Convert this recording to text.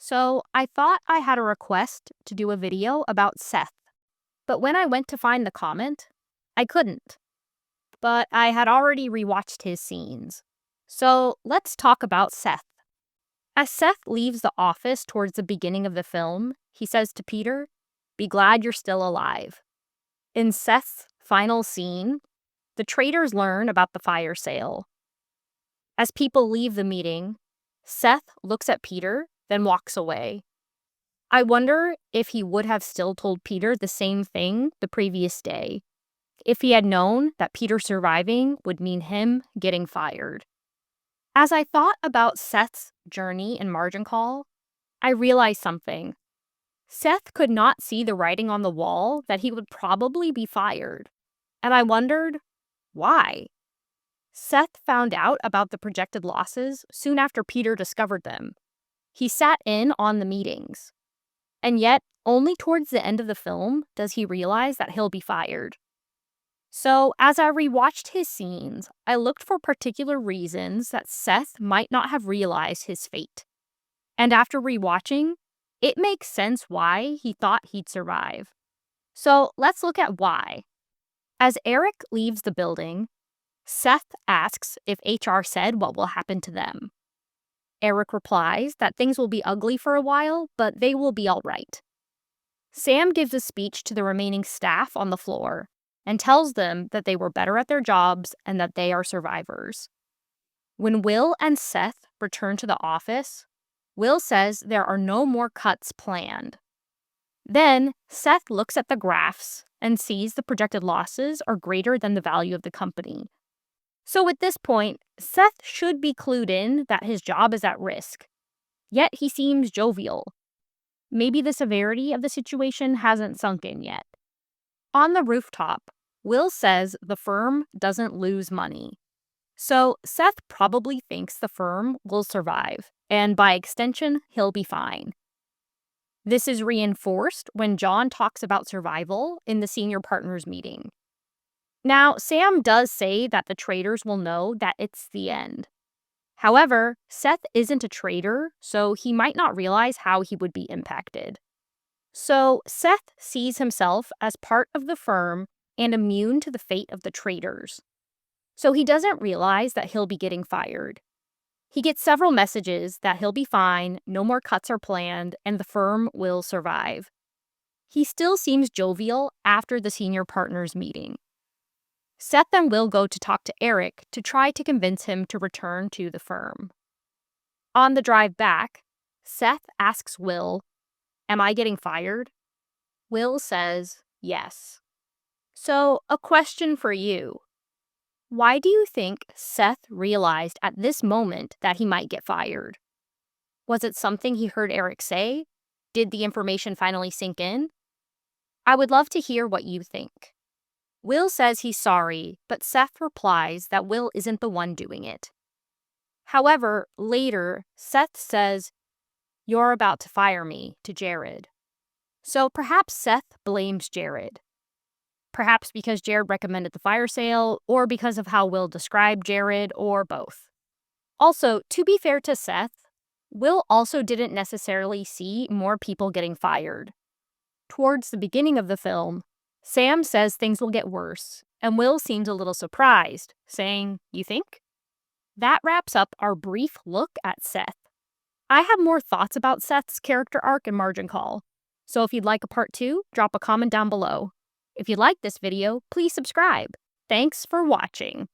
So I thought I had a request to do a video about Seth, but when I went to find the comment, I couldn't. But I had already rewatched his scenes. So let's talk about Seth. As Seth leaves the office towards the beginning of the film, he says to Peter, "Be glad you're still alive." In Seth's final scene, the traders learn about the fire sale. As people leave the meeting, Seth looks at Peter, then walks away. I wonder if he would have still told Peter the same thing the previous day, if he had known that Peter surviving would mean him getting fired. As I thought about Seth's journey in Margin Call, I realized something. Seth could not see the writing on the wall that he would probably be fired, and I wondered, why? Seth found out about the projected losses soon after Peter discovered them. He sat in on the meetings. And yet, only towards the end of the film does he realize that he'll be fired. So, as I rewatched his scenes, I looked for particular reasons that Seth might not have realized his fate. And after rewatching, it makes sense why he thought he'd survive. So, let's look at why. As Eric leaves the building, Seth asks if HR said what will happen to them. Eric replies that things will be ugly for a while, but they will be all right. Sam gives a speech to the remaining staff on the floor and tells them that they were better at their jobs and that they are survivors. When Will and Seth return to the office, Will says there are no more cuts planned. Then Seth looks at the graphs and sees the projected losses are greater than the value of the company. So at this point, Seth should be clued in that his job is at risk. Yet he seems jovial. Maybe the severity of the situation hasn't sunk in yet. On the rooftop, Will says the firm doesn't lose money. So Seth probably thinks the firm will survive, and by extension, he'll be fine. This is reinforced when John talks about survival in the senior partners meeting. Now, Sam does say that the traders will know that it's the end. However, Seth isn't a trader, so he might not realize how he would be impacted. So, Seth sees himself as part of the firm and immune to the fate of the traders. So he doesn't realize that he'll be getting fired. He gets several messages that he'll be fine, no more cuts are planned, and the firm will survive. He still seems jovial after the senior partners meeting. Seth and Will go to talk to Eric to try to convince him to return to the firm. On the drive back, Seth asks Will, "Am I getting fired?" Will says, "Yes." So, a question for you. Why do you think Seth realized at this moment that he might get fired? Was it something he heard Eric say? Did the information finally sink in? I would love to hear what you think. Will says he's sorry, but Seth replies that Will isn't the one doing it. However, later, Seth says, "You're about to fire me," to Jared. So perhaps Seth blames Jared. Perhaps because Jared recommended the fire sale, or because of how Will described Jared, or both. Also, to be fair to Seth, Will also didn't necessarily see more people getting fired. Towards the beginning of the film, Sam says things will get worse, and Will seems a little surprised, saying, "You think?" That wraps up our brief look at Seth. I have more thoughts about Seth's character arc in Margin Call, so if you'd like a part 2, drop a comment down below. If you like this video, please subscribe. Thanks for watching.